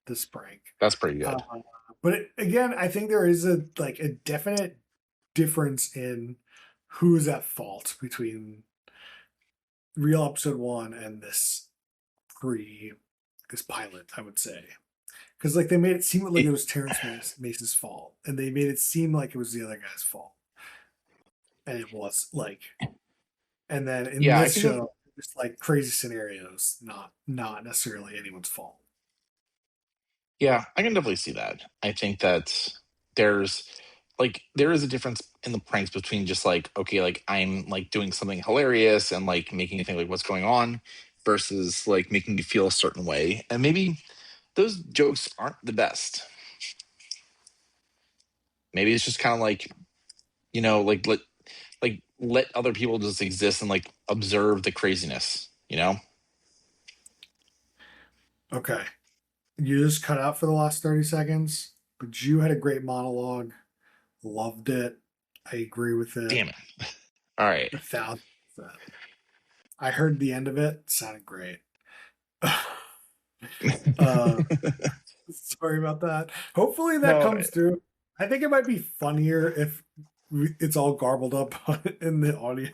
this prank. that's pretty Uh, good. but again, I think there is a definite difference in who's at fault between real episode one and pre this pilot. I would say because like they made it seem like It- it was Mace's fault, and they made it seem like it was the other guy's fault, and it was like. And then in yeah, I this can. show, it's like crazy scenarios, not necessarily anyone's fault. Yeah, I can definitely see that. I think that there's there is a difference in the pranks between just like, okay, like I'm like doing something hilarious and like making you think like what's going on versus like making you feel a certain way. And maybe those jokes aren't the best. Maybe it's just kind of like, like let other people just exist and like observe the craziness, you know? Okay. you just cut out for the last 30 seconds, but you had a great monologue. Loved it. I agree with it Damn it. All right. 1,000%. I heard the end of it. Sounded great. uh, sorry about that. Hopefully that No. comes through. I think it might be funnier if it's all garbled up in the audio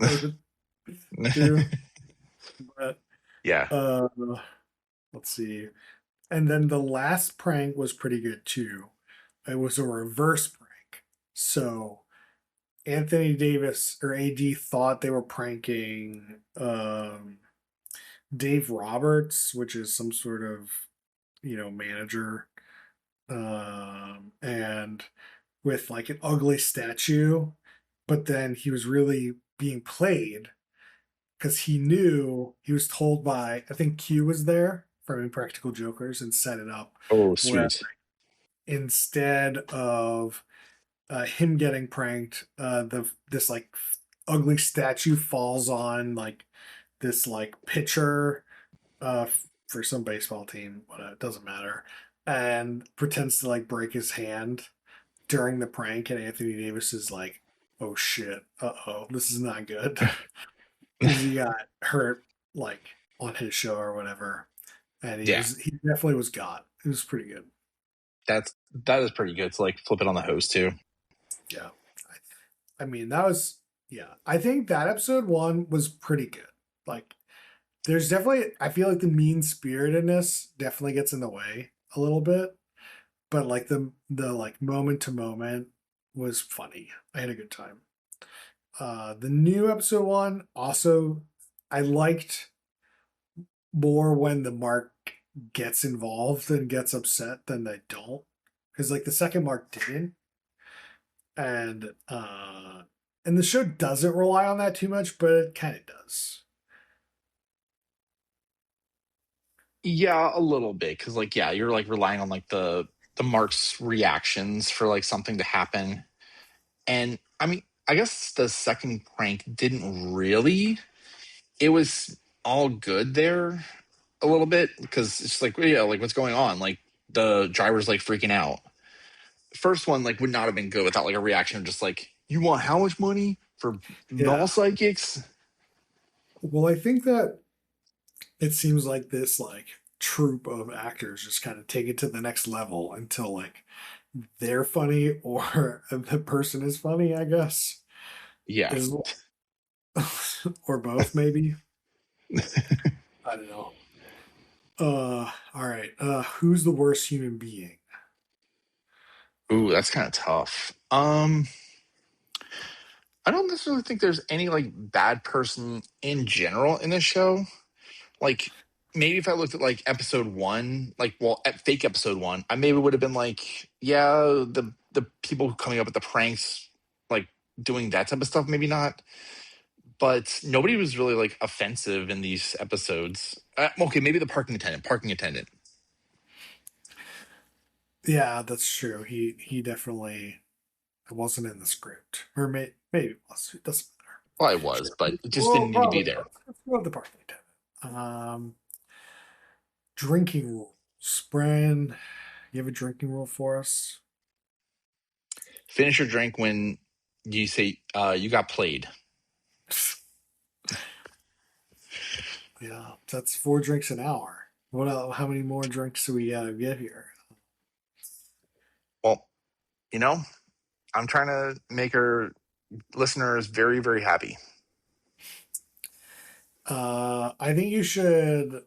too. But Yeah. uh, let's see. And then the last prank was pretty good too. It was a reverse prank. So Anthony Davis or AD thought they were pranking Dave Roberts, which is some sort of manager, and with like an ugly statue, but then he was really being played because he was told by I think Q was there from Impractical Jokers and set it up Oh, where sweet. instead of him getting pranked, the this like ugly statue falls on like this like pitcher for some baseball team, but it doesn't matter, and pretends to like break his hand during the prank, and Anthony Davis is like, "Oh shit, oh, this is not good," because he got hurt like on his show or whatever, and Yeah. he definitely was got. It was pretty good. That is pretty good to like flip it on the host too. Yeah, I mean that was yeah. I think that episode one was pretty good. Like, there's definitely I feel like the mean spiritedness definitely gets in the way a little bit, but like the like moment to moment was funny. I had a good time. The new episode one also I liked more when the Mark gets involved and gets upset than they don't. Because like the second Mark didn't. And and the show doesn't rely on that too much, but it kind of does. Yeah, a little bit because like yeah, you're like relying on like the Mark's reactions for like something to happen. And I mean, I guess the second prank didn't really. It was all good there a little bit because it's like yeah, like what's going on? Like the driver's like freaking out. First one like would not have been good without like a reaction of just like you want how much money for null Yeah. psychics? Well, I think that it seems like this like troupe of actors just kind of take it to the next level until like they're funny or the person is funny, I guess. Yeah. Is or both maybe. I don't know. All right. Who's the worst human being? Ooh, that's kind of tough. I don't necessarily think there's any like bad person in general in this show. Like maybe if I looked at like episode one, like well at fake episode one, I maybe would have been like, yeah, the people coming up with the pranks, like doing that type of stuff, maybe not. But nobody was really like offensive in these episodes. Okay, maybe the parking attendant. Parking attendant. Yeah, that's true. He definitely wasn't in the script, or maybe it was. It doesn't matter. Well, I was, Sure. but it just Well, didn't need to be probably there. let's go with the parking attendant. Drinking rules. Bran, you have a drinking rule for us? Finish your drink when you say you got played. Yeah, that's 4 drinks an hour. What else, how many more drinks do we gotta get here? Well, you know, I'm trying to make our listeners very, very happy. I think you should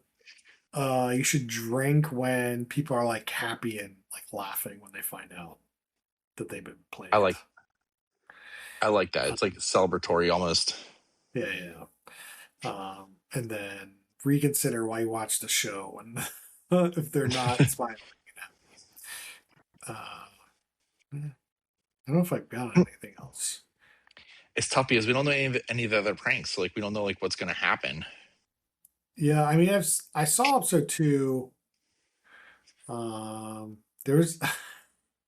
drink when people are like happy and like laughing when they find out that they've been I played. like I like that. It's like celebratory almost. Yeah, yeah. And then reconsider why you watch the show and if they're not smiling. Uh, I don't know if I've got anything else. It's tough because we don't know any of the other pranks. So, like we don't know like what's going to happen. Yeah, I mean, I saw episode two. There was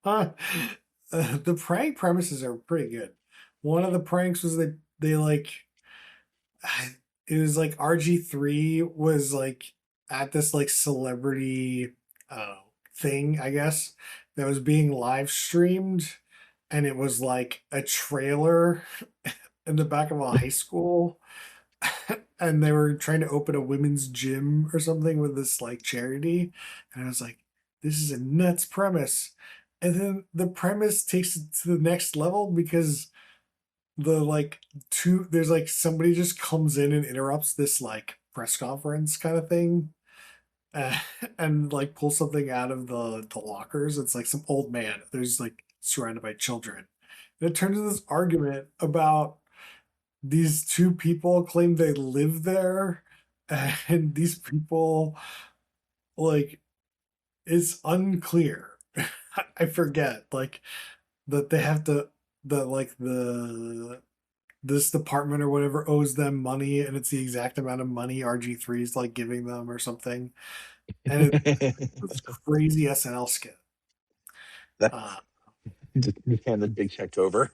the prank premises are pretty good. One of the pranks was that they like it was like RG3 was like at this like celebrity I don't know thing, I guess, that was being live streamed, and it was like a trailer in the back of a high school, and they were trying to open a women's gym or something with this like charity, and I was like, this is a nuts premise. And then the premise takes it to the next level because the like two there's like somebody just comes in and interrupts this like press conference kind of thing, uh, and like pulls something out of the lockers. It's like some old man there's like surrounded by children, and it turns into this argument about these two people claim they live there, and these people like it's unclear. I forget like that they have to the like the this department or whatever owes them money, and it's the exact amount of money RG3 is like giving them or something, and it's crazy SNL skit. That uh just hand the big check over.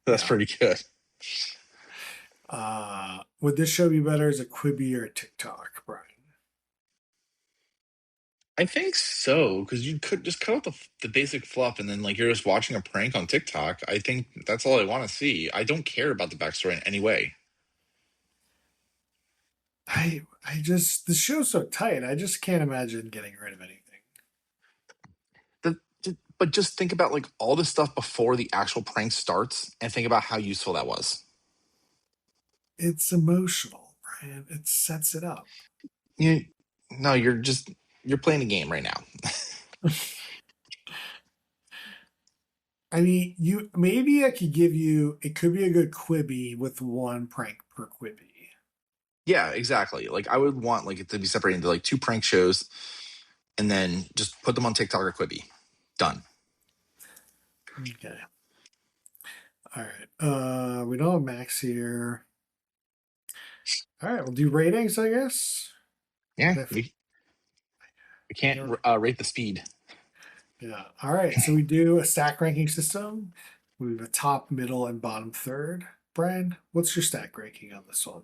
That's yeah. pretty good. Would this show be better as a Quibi or a TikTok, Brian? I think so because you could just cut out the basic fluff, and then like you're just watching a prank on TikTok. I think that's all I want to see. I don't care about the backstory in any way. I just the show's so tight, I just can't imagine getting rid of anything. But just think about like all the stuff before the actual prank starts, and think about how useful that was. It's emotional, Brian. It sets it up. You no, you're playing a game right now. I mean, you maybe I could give you it could be a good Quibi with one prank per Quibi. Yeah, exactly. Like I would want like it to be separated into like two prank shows, and then just put them on TikTok or Quibi. Done. Okay. All right. We don't have Max here. All right, we'll do ratings, I guess. Yeah, If we can't you're, rate the speed. yeah. All right. So we do a stack ranking system. We have a top, middle, and bottom third. Brian, what's your stack ranking on this one?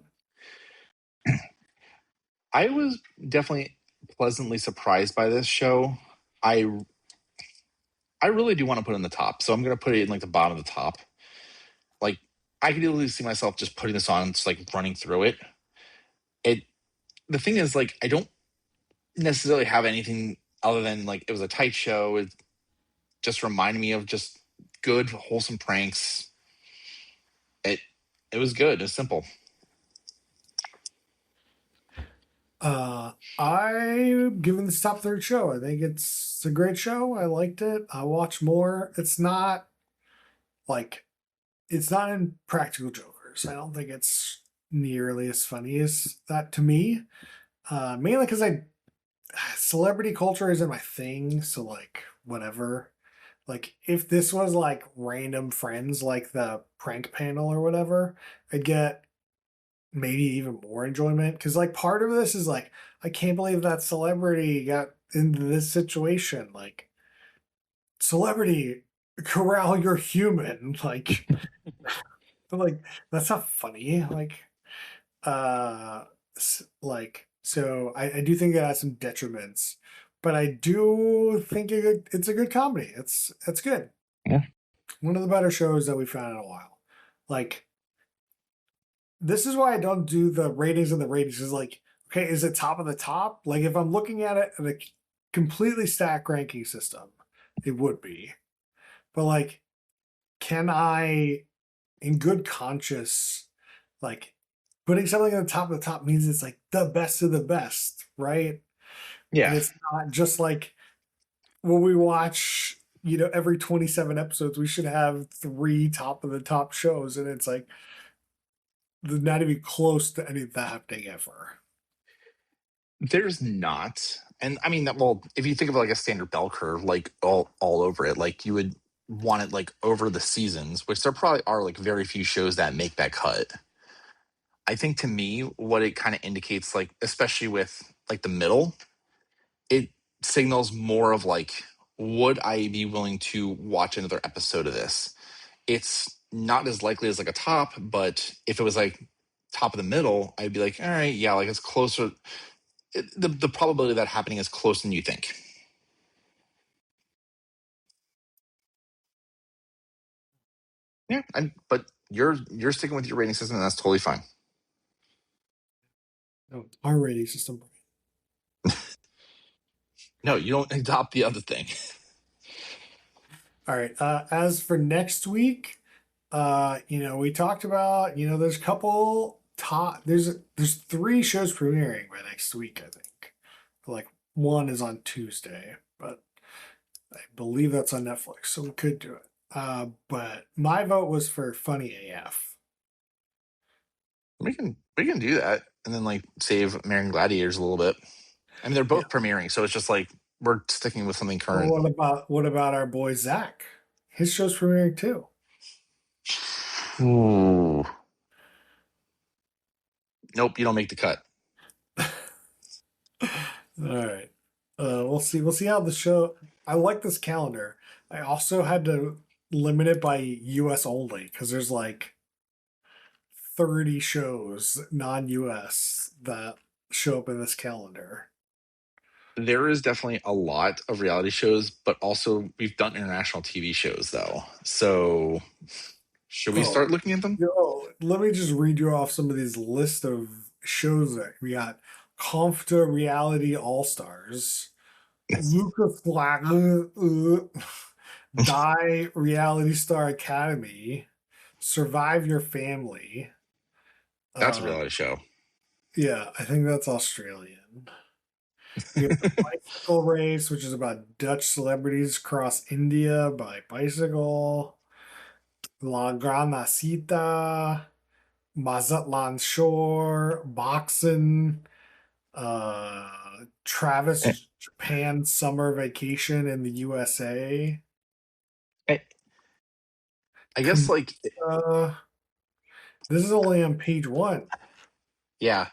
I was definitely pleasantly surprised by this show. I I really do want to put it in the top, so I'm going to put it in like the bottom of the top. Like I could easily see myself just putting this on, just like running through it. It the thing is like I don't necessarily have anything other than like it was a tight show. It just reminded me of just good wholesome pranks. It it was good. It's simple. I'm giving this top third show. I think it's a great show. I liked it. I watch more. Like it's not in Practical Jokers. I don't think it's nearly as funny as that to me. Mainly because I celebrity culture isn't my thing. So like whatever. Like if this was like random friends, like the prank panel or whatever, I'd get maybe even more enjoyment. Because like part of this is like I can't believe that celebrity got into this situation. Like celebrity corral your human. Like that's not funny. Uh, so I do think it has some detriments, but I do think it's a good comedy. It's good. Yeah. One of the better shows that we found in a while. Like this is why I don't do the ratings and the ratings. Is like, okay, is it top of the top? Like if I'm looking at it in a completely stacked ranking system, it would be. But like, can I, in good conscience, like putting something at the top of the top means it's like the best of the best, right? And Yeah. it's not just like when we watch, every 27 episodes, we should have three top of the top shows. And it's like, they're not even close to any of that happening ever. There's not. And I mean that well, if you think of like a standard bell curve, like all over it, like you would want it like over the seasons, which there probably are like very few shows that make that cut. I think to me, what it kind of indicates, like, especially with like the middle, it signals more of like, would I be willing to watch another episode of this? It's not as likely as like a top, but if it was like top of the middle, I'd be like, all right, yeah, like it's closer. The probability of that happening is closer than you think. Yeah, but you're sticking with your rating system, and that's totally fine. No, our rating system. No, you don't adopt the other thing. All right. As for next week, we talked about, there's a couple top. There's three shows premiering by next week. I think, like one is on Tuesday, but I believe that's on Netflix, so we could do it. But my vote was for Funny AF. We can do that, and then like save American Gladiators a little bit. I mean, they're Yeah. both premiering, so it's just like we're sticking with something Well, current. what about our boy Zach? His show's premiering too. Ooh. Nope, you don't make the cut. All right. We'll see. We'll see how the show. I like this calendar. I also had to limit it by U.S. only because there's like 30 shows non-U.S. that show up in this calendar. There is definitely a lot of reality shows, but also we've done international TV shows though. So should we Oh, start looking at them? let me just read you off some of these list of shows that we got. Confta Reality All Stars, Lucas Flagger, Die Reality Star Academy, Survive Your Family. That's a Uh, reality show. yeah, I think that's Australian. We have the bicycle race, which is about Dutch celebrities cross India by bicycle. La Grana Cita, Mazatlan Shore, boxing, Eh, Travis Japan summer vacation in the USA. eh, I guess Com- like this is only on page one. yeah,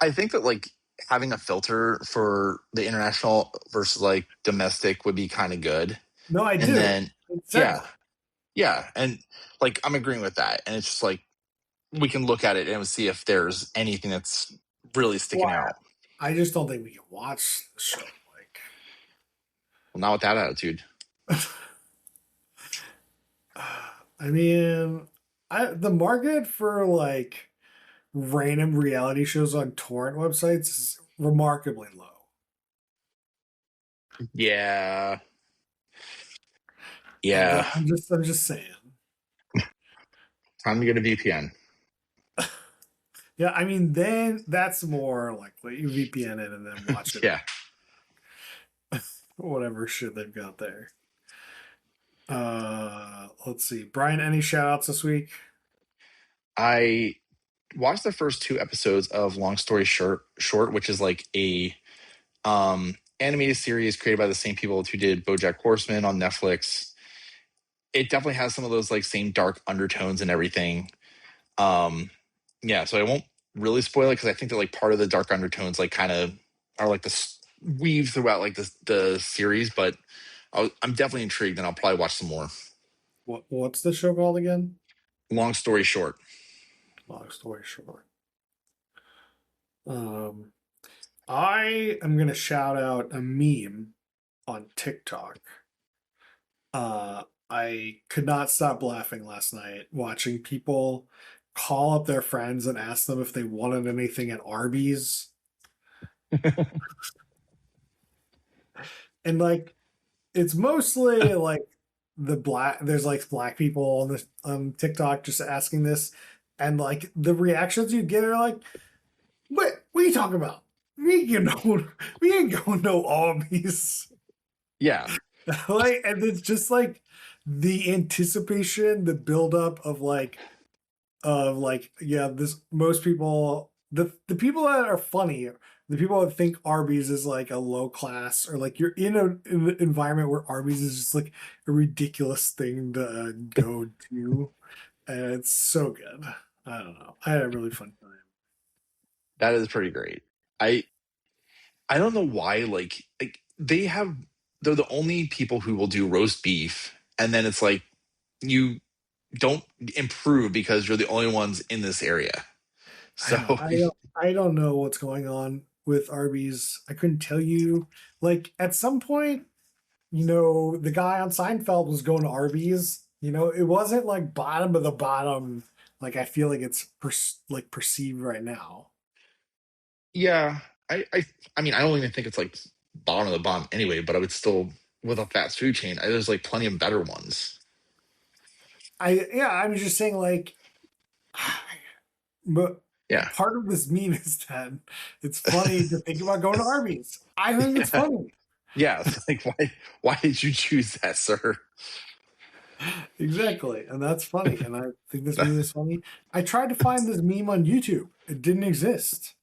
I think that like having a filter for the international versus like domestic would be kind of good. No, I And do. then It says yeah, that. yeah, and like I'm agreeing with that. And it's just like we can look at it and see if there's anything that's really sticking Well, out. I just don't think we can watch the show. Well, not with that attitude. Like, I mean, the market for like random reality shows on torrent websites is remarkably low. Yeah. And Yeah. I'm just saying. Time to get a VPN. Yeah, I mean, then that's more likely. You VPN it and then watch it, Yeah. whatever shit they've got there. Let's see. Brian, any shout outs this week? I watched the first two episodes of Long Story Short, which is like a animated series created by the same people who did BoJack Horseman on Netflix. It definitely has some of those like same dark undertones and everything. Um, yeah, so I won't really spoil it because I think that like part of the dark undertones like kind of are like this weave throughout like the series, but I'm definitely intrigued and I'll probably watch some more. What's the show called again? Long story short, Long story short. Um, I am gonna shout out a meme on TikTok. I could not stop laughing last night watching people call up their friends and ask them if they wanted anything at Arby's. And like it's mostly like there's like black people on this on TikTok just asking this, and like the reactions you get are like, what are you talking about? We ain't know we ain't going no Arby's. yeah, Like, and it's just like the anticipation, the buildup of like, yeah, this most people the people that are funny, the people that think Arby's is like a low class, or like you're in an environment where Arby's is just like a ridiculous thing to go to, and it's so good. I don't know. I had a really fun time. that is pretty great. I I don't know why like they're the only people who will do roast beef, and then it's like you don't improve because you're the only ones in this area. I know. So I don't know what's going on with Arby's. I couldn't tell you. Like at some point, the guy on Seinfeld was going to Arby's, It wasn't like bottom of the bottom, like I feel like it's like perceived right now. Yeah, I mean, I don't even think it's like bottom of the bottom anyway. But I would still, with a fast food chain, there's like plenty of better ones. Yeah, I'm just saying like, but Yeah, part of this meme is that it's funny to think about going to Arby's. I think it's yeah, funny. yeah. It's like why did you choose that, sir? Exactly. And that's funny. And I think this meme is funny. I tried to find this meme on YouTube. It didn't exist.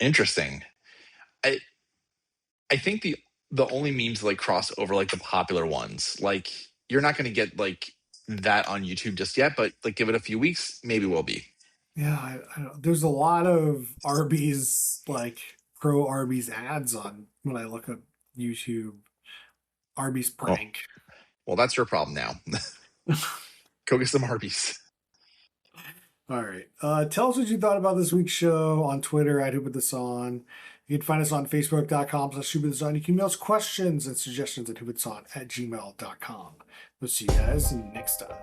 Interesting. I I think the only memes like cross over like the popular ones. Like you're not going to get like that on YouTube just yet, but like give it a few weeks, maybe we'll be. Yeah, I don't, there's a lot of Arby's, like pro Arby's ads on when I look at YouTube. Arby's Well, prank. well, that's your problem now. Go get some Arby's. All right. Tell us what you thought about this week's show on Twitter at Who Put This On. You can find us on Facebook.com/Who Put This On. You can email us questions and suggestions at whoputthison@gmail.com. We'll see you guys next time.